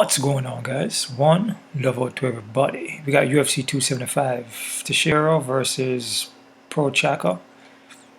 What's going on, guys? One love out to everybody. We got UFC 275 Teixeira versus Procha zka.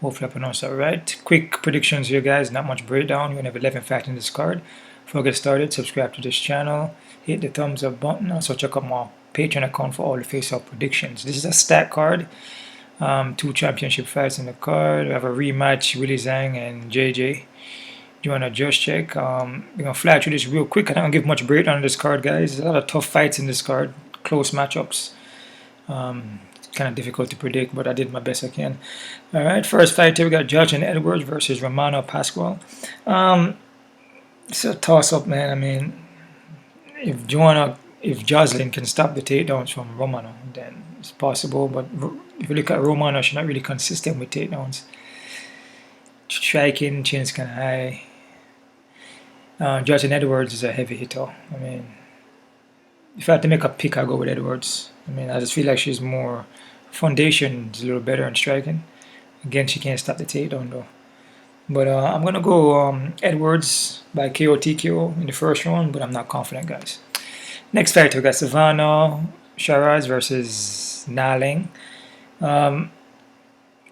Hopefully I pronounced that right. Quick predictions here, guys. Not much breakdown. We're gonna have 11 facts in this card. Before I get started, subscribe to this channel. Hit the thumbs up button. Also check out my Patreon account for all the face-off predictions. This is a stat card. 2 championship fights in the card. We have a rematch, Willie Zhang and JJ. You want to just check? We're gonna fly through this real quick. I don't give much breakdown on this card, guys. There's a lot of tough fights in this card, close matchups. It's kind of difficult to predict, but I did my best I can. All right, first fight here we got Joselyne Edwards versus Romano Pascual. It's a toss-up, man. I mean, if Joselyne can stop the takedowns from Romano, then it's possible. But if you look at Romano, she's not really consistent with takedowns. Striking, chin's kind of high. Joselyne Edwards is a heavy hitter. I mean, if I had to make a pick, I'll go with Edwards. I mean, I just feel like she's more foundation is a little better in striking. Again, she can't stop the takedown though. But I'm gonna go Edwards by KO TKO in the first round, but I'm not confident, guys. Next fight we got Silvana Juárez versus Na.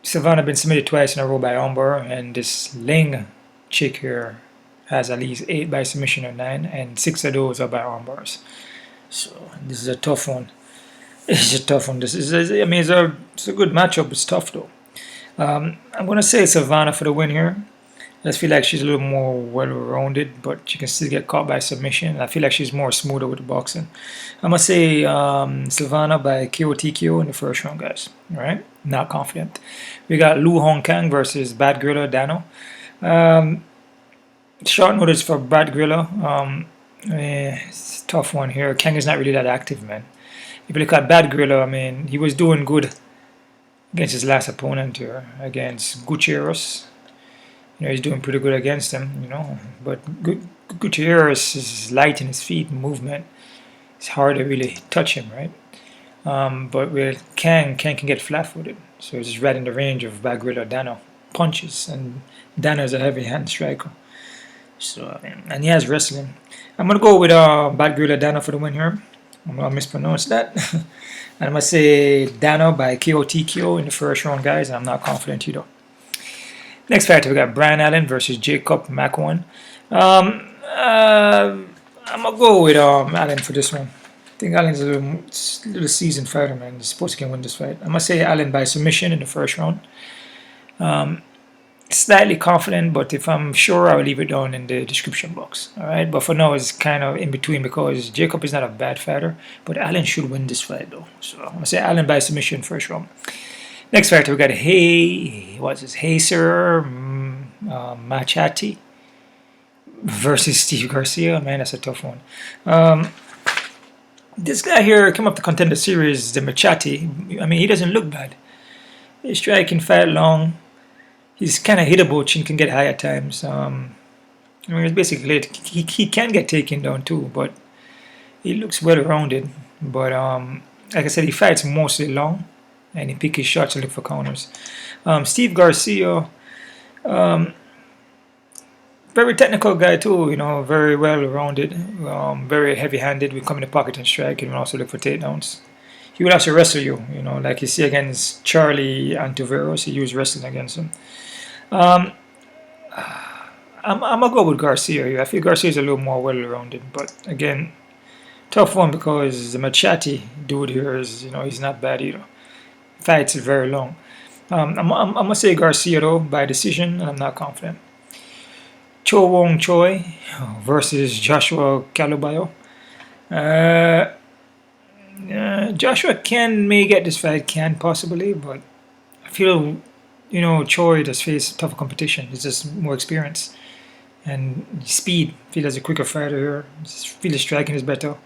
Silvana been submitted twice in a row by armbar, and this Ling chick here has at least 8 by submission or 9, and 6 of those are by armbars. So this is a tough one. It's a tough one. This is, I mean, it's a good matchup. It's tough though. I'm gonna say Silvana for the win here. I just feel like she's a little more well-rounded, but she can still get caught by submission. I feel like she's more smoother with the boxing. I'm gonna say Silvana by KO TKO in the first round, guys. All right, not confident. We got Lu Hong Kang versus Batgerel Danaa. Short notice for Batgerel. It's a tough one here. Kang is not really that active, man. If you look at Batgerel, I mean, he was doing good against his last opponent here, against Gutierrez. You know, he's doing pretty good against him, you know. But Gutierrez is light in his feet, movement. It's hard to really touch him, right? But with Kang can get flat-footed. So it's just right in the range of Batgerel or Danaa punches. And Danaa is a heavy hand striker. So, and he has wrestling. I'm going to go with Batgerel or Danaa for the win here. I'm going to mispronounce that. And I'm going to say Danaa by KO TKO in the first round, guys. And I'm not confident either. Next fight, we got Brian Allen versus Jacob Mack 1. I'm going to go with Allen for this one. I think Allen's a little seasoned fighter, man. He's supposed to win this fight. I'm going to say Allen by submission in the first round. Slightly confident, but if I'm sure, I'll leave it down in the description box. All right, but for now, it's kind of in between because Jacob is not a bad fighter, but Allen should win this fight, though. So I'm going to say Allen by submission first round. Next fighter, we got Teixeira Machattie versus Steve Garcia. Man, that's a tough one. This guy here came up to contender series, the Machattie. I mean, he doesn't look bad. He's striking fight long. He's kind of hittable. Chin can get high at times. I mean, it's basically he can get taken down too, but he looks well-rounded. But like I said, he fights mostly long. And he pick his shots and look for counters. Steve Garcia, very technical guy too, you know, very well-rounded, very heavy-handed. We come in the pocket and strike. He will also look for takedowns. He will also wrestle you, you know, like you see against Charlie Antiveros. He used wrestling against him. I'm gonna go with Garcia here. I feel Garcia is a little more well-rounded, but again, tough one because the Machattie dude here is, you know, he's not bad either. Fights is very long. I'm gonna say Garcia though by decision, and I'm not confident. Seung Woo Choi versus Joshua Calubio. Joshua may get this fight, can possibly, but I feel, you know, Choi does face tougher competition. He's just more experience and speed. I feel as a quicker fighter here. I feel his striking is better.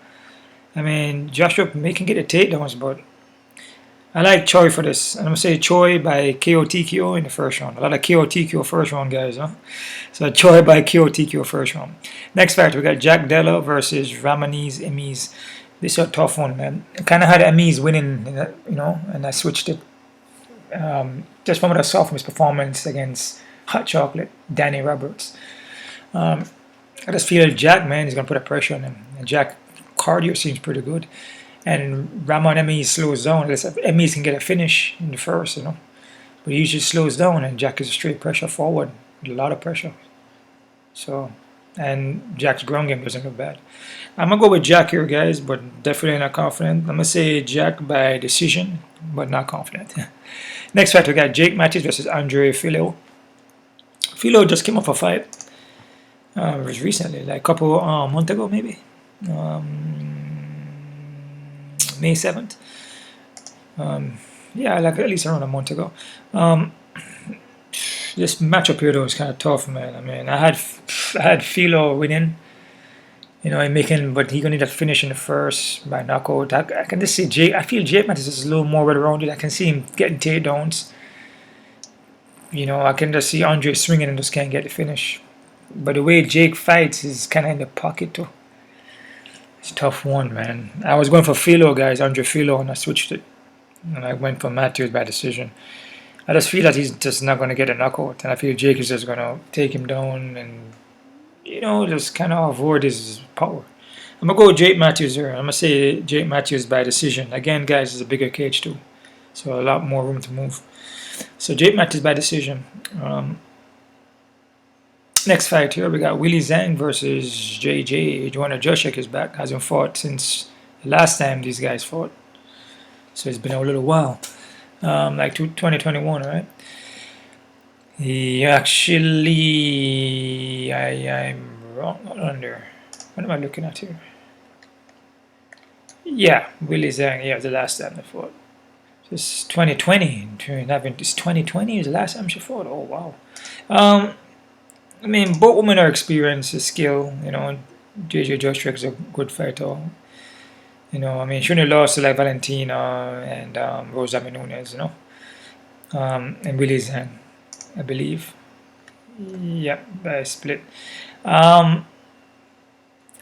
I mean, Joshua can get the takedowns, but I like Choi for this. I'm going to say Choi by KO TKO in the first round. A lot of KO TKO first round guys, huh? So Choi by KO TKO first round. Next fight, we got Della versus Ramani's Emies. This is a tough one, man. I kind of had Emies winning, you know, and I switched it. Just from what I saw from his performance against Hot Chocolate, Danny Roberts. I just feel Jack, man, is going to put a pressure on him. And Jack cardio seems pretty good. And Ramon Emi slows down. Emi can get a finish in the first, you know. But he usually slows down, and Jack is a straight pressure forward with a lot of pressure. So, and Jack's ground game doesn't look bad. I'm going to go with Jack here, guys, but definitely not confident. I'm going to say Jack by decision, but not confident. Next fight, we got Jake Matthews versus Andre Filo. Filo just came off a fight. It was recently, like a couple months ago, maybe. May 7th. Yeah, like at least around a month ago. This matchup here though is kind of tough, man. I mean, I had Filo winning, you know, but he gonna need a finish in the first by knockout. I can just see Jake. I feel Jake Matthews is a little more well-rounded. I can see him getting takedowns. You know, I can just see Andre swinging and just can't get the finish. But the way Jake fights is kind of in the pocket too. It's a tough one, man. I was going for Filo, guys, Andre Filo, and I switched it. And I went for Matthews by decision. I just feel that he's just not going to get a knockout. And I feel Jake is just going to take him down and, you know, just kind of avoid his power. I'm going to go with Jake Matthews here. I'm going to say Jake Matthews by decision. Again, guys, it's a bigger cage too. So a lot more room to move. So Jake Matthews by decision. Next fight here, we got Weili Zhang versus JJ. Joanna Jacek is back. Hasn't fought since the last time these guys fought. So it's been a little while. Like 2021, right? He actually... I'm wrong. Hold on there. What am I looking at here? Yeah, Weili Zhang. Yeah, the last time they fought. It's 2020. It's 2020 is the last time she fought. Oh, wow. I mean, both women are experienced, skill, you know. JJ Joshua is a good fighter. You know, I mean, she only lost to like Valentina and Rosa Menunez, you know. And Weili Zhang, I believe. Yep, by split. I'm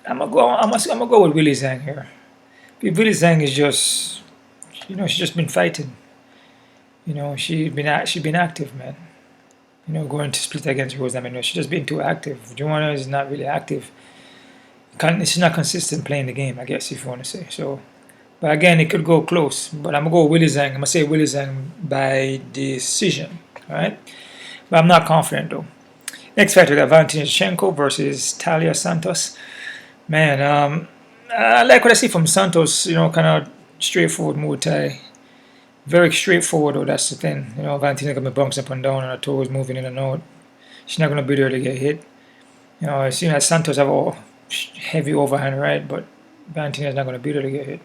gonna go with Weili Zhang here. Weili Zhang is just, you know, she's just been fighting. You know, she's been active, man. You know, going to split against Rosa Menunez, she's just been too active. Joanna is not really active. She's not consistent playing the game, I guess, if you want to say. So, but again, it could go close. But I'm going to go with Weili Zhang. I'm going to say Weili Zhang by decision. Alright? But I'm not confident, though. Next fight, we got Valentina Shevchenko versus Taila Santos. Man, I like what I see from Santos. You know, kind of straightforward Muay Thai. Very straightforward, though, that's the thing. You know, Valentina's going to be bouncing up and down, and her toes moving in and out. She's not going to be there to get hit. You know, it seems like Santos have all heavy overhand right, but Valentina's not going to be there to get hit.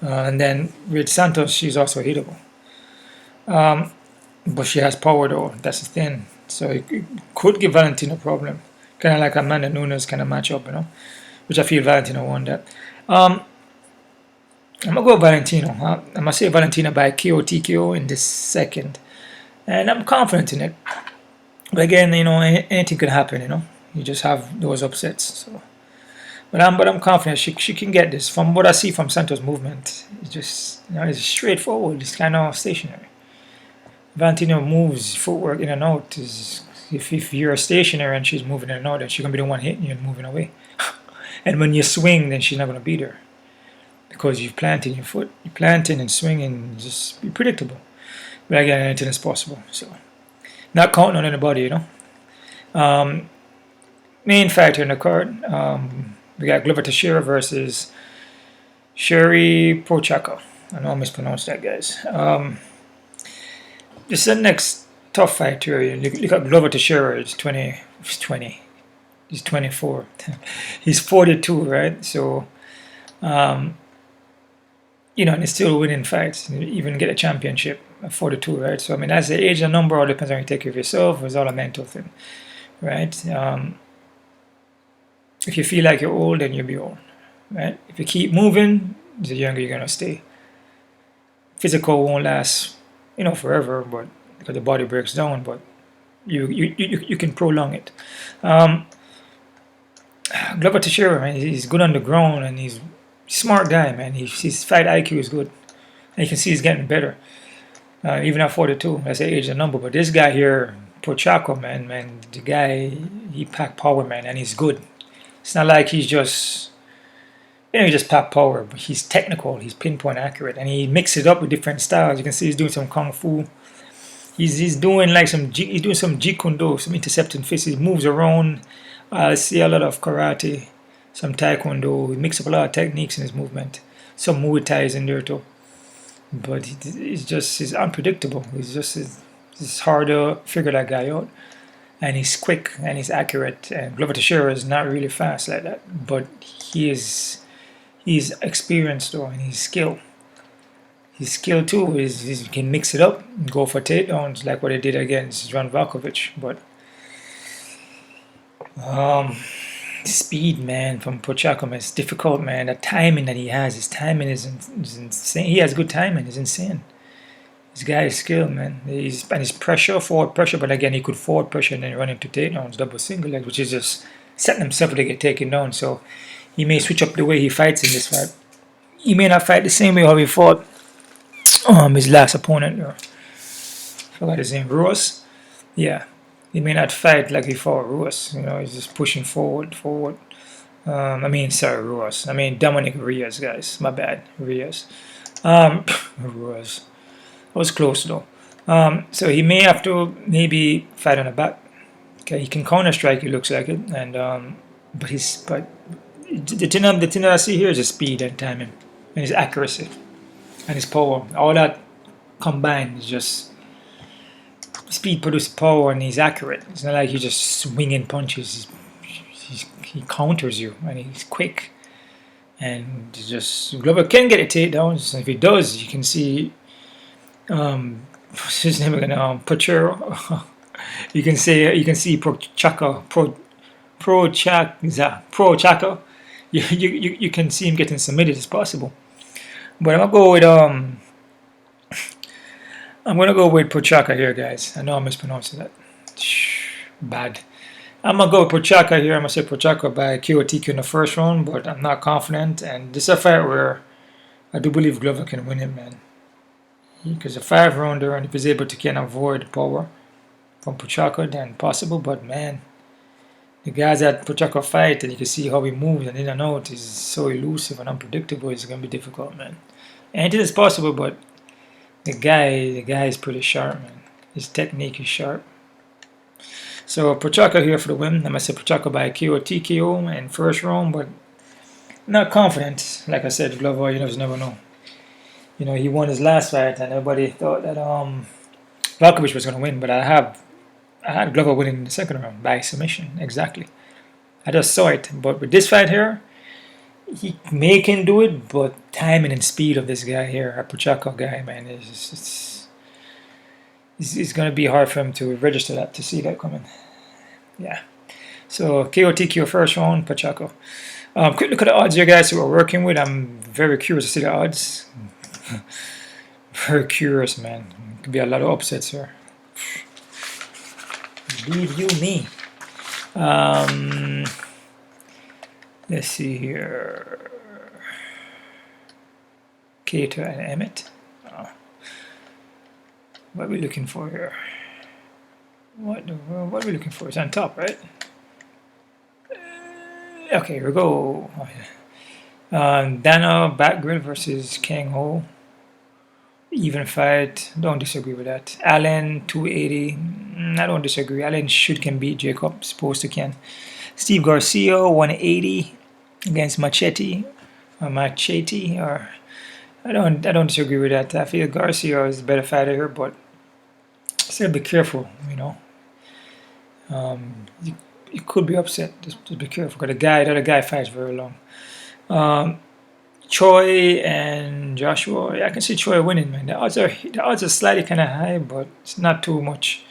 And then with Santos, she's also hittable. But she has power, though. That's the thing. So it could give Valentina a problem. Kind of like Amanda Nunes kind of matchup, you know, which I feel Valentina won that. I'm going to go Valentina. I'm going to say Valentina by KO TKO in this second. And I'm confident in it. But again, you know, anything could happen, you know. You just have those upsets. So, but I'm confident she can get this. From what I see from Santos' movement, it's just, you know, it's straightforward. It's kind of stationary. Valentina moves footwork in and out. If you're stationary and she's moving in and out, then she's going to be the one hitting you and moving away. And when you swing, then she's not going to be there. Because you're planting your foot. You're planting and swinging. Just be predictable. But again, anything is possible. So, not counting on anybody, you know. Main fighter in the card. We got Glover Teixeira versus Jiří Procházka. I know I mispronounced that, guys. This is the next tough fight here. Look at Glover Teixeira. He's 20. He's 24. He's 42, right? So, you know, and he's still winning fights. Even get a championship at 42, right? So, I mean, that's the age and number. All depends on how you take care of yourself. It's all a mental thing, right? If you feel like you're old, then you'll be old, right? If you keep moving, the younger you're gonna stay. Physical won't last, you know, forever, but because the body breaks down. But you can prolong it. Glover Teixeira, man, he's good on the ground and he's a smart guy, man. His fight IQ is good, and you can see he's getting better. Even at 42, that's the age and number. But this guy here, Procházka, man, the guy, he packed power, man, and he's good. It's not like he's just, he just pop power, but he's technical, he's pinpoint accurate, and he mixes it up with different styles. You can see he's doing some kung fu. He's doing like he's doing some jeet kune do, some intercepting fists. He moves around. I see a lot of karate, some taekwondo. He mixes up a lot of techniques in his movement. Some Muay Thai is in there too. But he's unpredictable. It's hard to figure that guy out. And he's quick and he's accurate. And Glover Teixeira is not really fast like that, but he's experienced though, and he's skilled. His skill too is he can mix it up, and go for takedowns like what he did against Jan Valkovic. But speed, man, from Prochazka is difficult, man. The timing that he has, his timing is insane. He has good timing. It's insane. This guy is skilled, man. And his pressure, forward pressure, but again, he could forward pressure and then run into takedowns, double single leg, which is just setting himself to get taken down. So he may switch up the way he fights in this fight. He may not fight the same way how he fought his last opponent. I forgot his name, Ruas. Yeah, he may not fight like he fought Ruas. You know, he's just pushing forward. Ruas. I mean Dominic Reyes, guys. My bad, Reyes. Ruas. I was close though. So he may have to maybe fight on the back. Okay, he can counter strike. It looks like it, and but the thing that I see here is his speed and timing, and his accuracy, and his power. All that combined is just speed produces power, and he's accurate. It's not like he's just swinging punches. He counters you, and he's quick, and just Glover can get a takedowns. And if he does, you can see. What's his name again? Pochero. you can see Prochazka. You can see him getting submitted as possible. But I'm gonna go with Prochazka here, guys. I know I'm mispronouncing that. Bad. I'm gonna go with Prochazka here. I'm gonna say Prochazka by KO in the first round, but I'm not confident. And this is a fight where I do believe Glover can win it, man. Because a 5-rounder, and if he's able to kind of avoid power from Prochazka, then possible. But man, the guys that Prochazka fight, and you can see how he moves and in and out, is so elusive and unpredictable. It's gonna be difficult, man. Anything is possible, but the guy is pretty sharp, man. His technique is sharp. So Prochazka here for the win. I'm gonna say Prochazka by KO TKO in first round, but not confident. Like I said, Glover, you just never know. You know, he won his last fight, and everybody thought that Valkovic was going to win, but I had Glover winning in the second round by submission, exactly. I just saw it, but with this fight here, he can do it, but timing and speed of this guy here, a Prochazka guy, man, it's going to be hard for him to register that, to see that coming. Yeah. So KO TKO first round, Prochazka. Quick look at the odds here, guys, who we're working with. I'm very curious to see the odds. Very curious, man. Could be a lot of upsets here. Believe you me. Let's see here. Cater and Emmett. What are we looking for here? What are we looking for? It's on top, right? Okay, here we go. Oh, yeah. Danaa Batgerel versus Kang Ho. Even fight. Don't disagree with that. Allen 280. I don't disagree. Allen can beat Jacob. Supposed to can. Steve Garcia 180 against Machattie. Or I don't disagree with that. I feel Garcia is a better fighter here, but still be careful. You know. You could be upset. Just be careful. Because the other guy fights very long. Choi and Joshua, yeah, I can see Choi winning, man. The odds are slightly kind of high, but it's not too much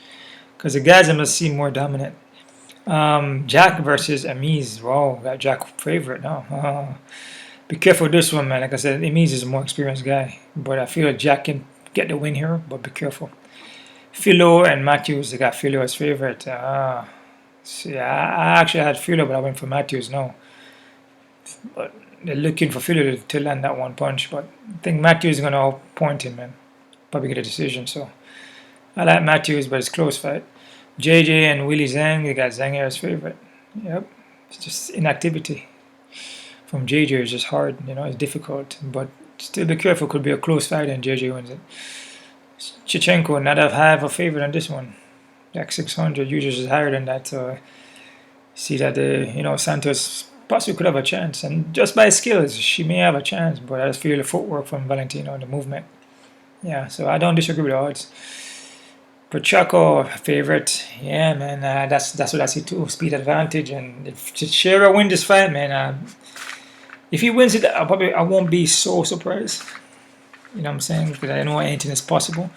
because the guys I'm gonna see more dominant. Jack versus Amiz. Wow, got Jack favorite now. Be careful with this one, man. Like I said, Amiz is a more experienced guy, but I feel like Jack can get the win here. But be careful. Philo and Matthews, they got Philo as favorite. See, I actually had Philo, but I went for Matthews now. But they're looking for Philo to land that one punch, but I think Matthews is going to outpoint him, man. Probably get a decision, so I like Matthews, but it's a close fight. JJ and Willie Zhang, they got Zhang here as favorite. Yep, It's just inactivity from JJ is just hard. You know, it's difficult. But still be careful. Could be a close fight and JJ wins it. Shevchenko not have a favorite on this one. Like 600, usually is higher than that. So see that Santos possibly could have a chance, and just by skills she may have a chance. But I just feel the footwork from Valentina, the movement. Yeah, so I don't disagree with the odds. Procha KO favorite, yeah, man. That's what I see too. Speed advantage, and if Teixeira win this fight, man, if he wins it, I won't be so surprised. You know what I'm saying? Because I know anything is possible,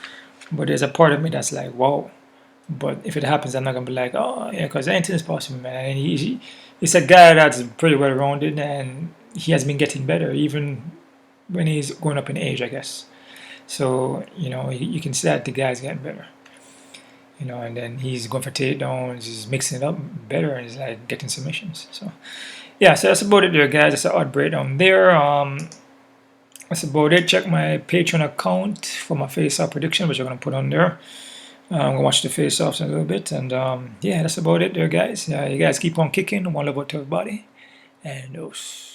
but there's a part of me that's like, whoa. But if it happens, I'm not gonna be like, oh yeah, because anything is possible, man. And he's a guy that's pretty well rounded, and he has been getting better even when he's going up in age, I guess. So you can see that the guy's getting better. And then he's going for takedowns, he's mixing it up better, and he's like getting submissions. So yeah, so that's about it there, guys. That's an odd breakdown there. That's about it. Check my Patreon account for my face-off prediction, which I'm gonna put on there. I'm gonna watch the face-offs in a little bit, and yeah, that's about it there, guys. You guys keep on kicking. One love out to everybody, and those.